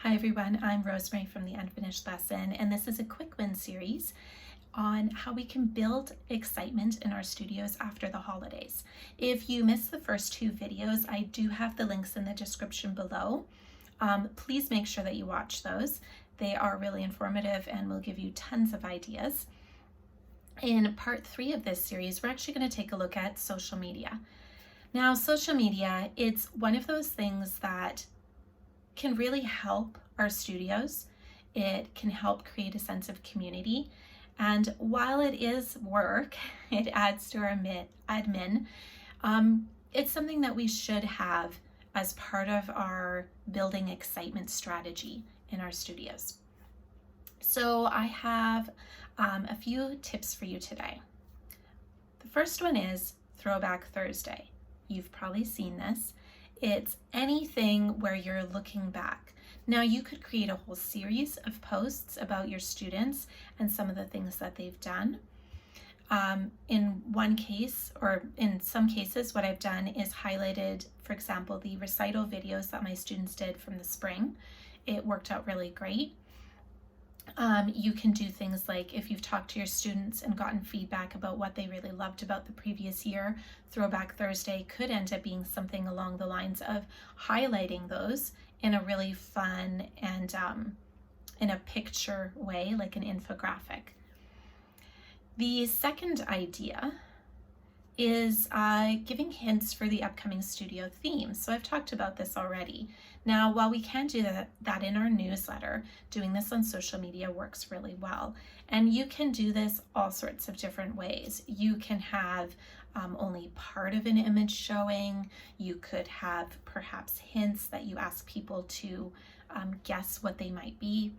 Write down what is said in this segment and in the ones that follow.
Hi everyone, I'm Rosemarie from the Unfinished Lesson, and this is a quick win series on how we can build excitement in our studios after the holidays. If you missed the first two videos, I do have the links in the description below. Please make sure that you watch those. They are really informative and will give you tons of ideas. In part 3 of this series, we're actually going to take a look at social media. Now, social media, it's one of those things that can really help our studios. It can help create a sense of community. And while it is work, it adds to our admin. It's something that we should have as part of our building excitement strategy in our studios. So I have a few tips for you today. The first one is Throwback Thursday. You've probably seen this. It's anything where you're looking back. Now you could create a whole series of posts about your students and some of the things that they've done. In one case, or in some cases, what I've done is highlighted, for example, the recital videos that my students did from the spring. It worked out really great. You can do things like if you've talked to your students and gotten feedback about what they really loved about the previous year, Throwback Thursday could end up being something along the lines of highlighting those in a really fun and in a picture way, like an infographic. The second idea is giving hints for the upcoming studio theme. So I've talked about this already. Now, while we can do that in our newsletter, doing this on social media works really well. And you can do this all sorts of different ways. You can have only part of an image showing. You could have perhaps hints that you ask people to guess what they might be.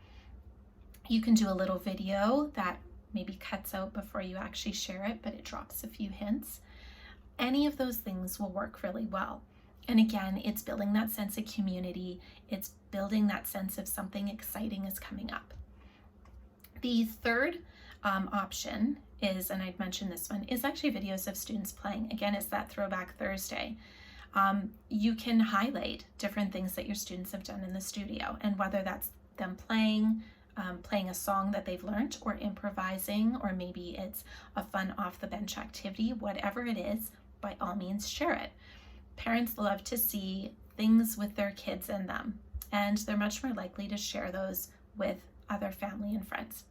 You can do a little video that maybe cuts out before you actually share it, but it drops a few hints. Any of those things will work really well. And again, it's building that sense of community. It's building that sense of something exciting is coming up. The third option is, and I'd mentioned this one, is actually videos of students playing. Again, it's that Throwback Thursday. You can highlight different things that your students have done in the studio, and whether that's them playing a song that they've learned, or improvising, or maybe it's a fun off-the-bench activity, whatever it is, by all means share it. Parents love to see things with their kids in them, and they're much more likely to share those with other family and friends.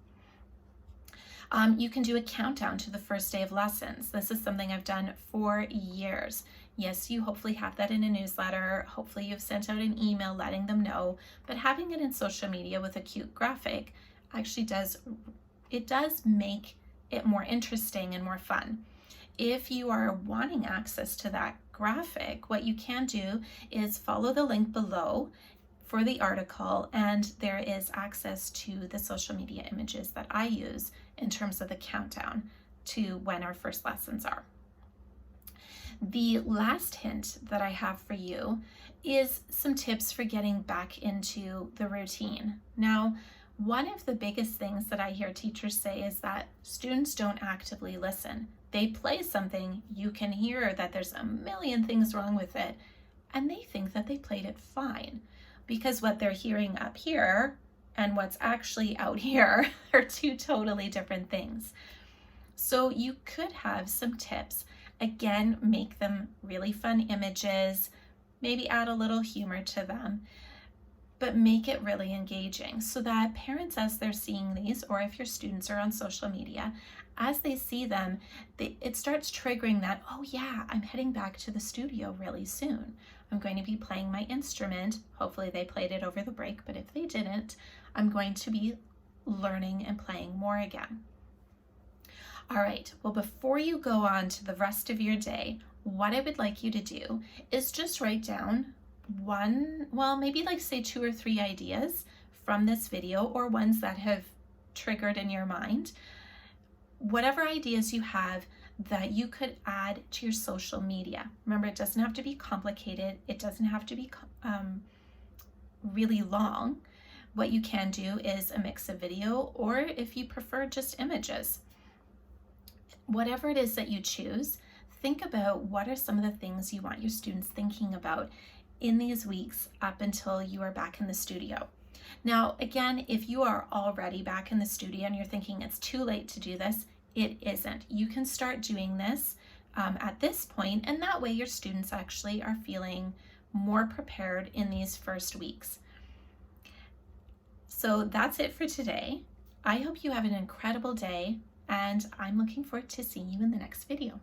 You can do a countdown to the first day of lessons. This is something I've done for years. Yes, you hopefully have that in a newsletter. Hopefully you've sent out an email letting them know, but having it in social media with a cute graphic actually does make it more interesting and more fun. If you are wanting access to that graphic, what you can do is follow the link below for the article, and there is access to the social media images that I use in terms of the countdown to when our first lessons are. The last hint that I have for you is some tips for getting back into the routine. Now, one of the biggest things that I hear teachers say is that students don't actively listen. They play something, you can hear that there's a million things wrong with it, and they think that they played it fine, because what they're hearing up here and what's actually out here are two totally different things. So you could have some tips. Again, make them really fun images, maybe add a little humor to them, but make it really engaging so that parents, as they're seeing these, or if your students are on social media, as they see them, it starts triggering that, oh yeah, I'm heading back to the studio really soon. I'm going to be playing my instrument. Hopefully they played it over the break, but if they didn't, I'm going to be learning and playing more again. All right, well, before you go on to the rest of your day, what I would like you to do is just write down maybe like say 2 or 3 ideas from this video, or ones that have triggered in your mind. Whatever ideas you have that you could add to your social media. Remember, it doesn't have to be complicated. It doesn't have to be really long. What you can do is a mix of video, or if you prefer, just images. Whatever it is that you choose, think about what are some of the things you want your students thinking about in these weeks up until you are back in the studio. Now, again, if you are already back in the studio and you're thinking it's too late to do this, it isn't. You can start doing this at this point, and that way your students actually are feeling more prepared in these first weeks. So that's it for today. I hope you have an incredible day, and I'm looking forward to seeing you in the next video.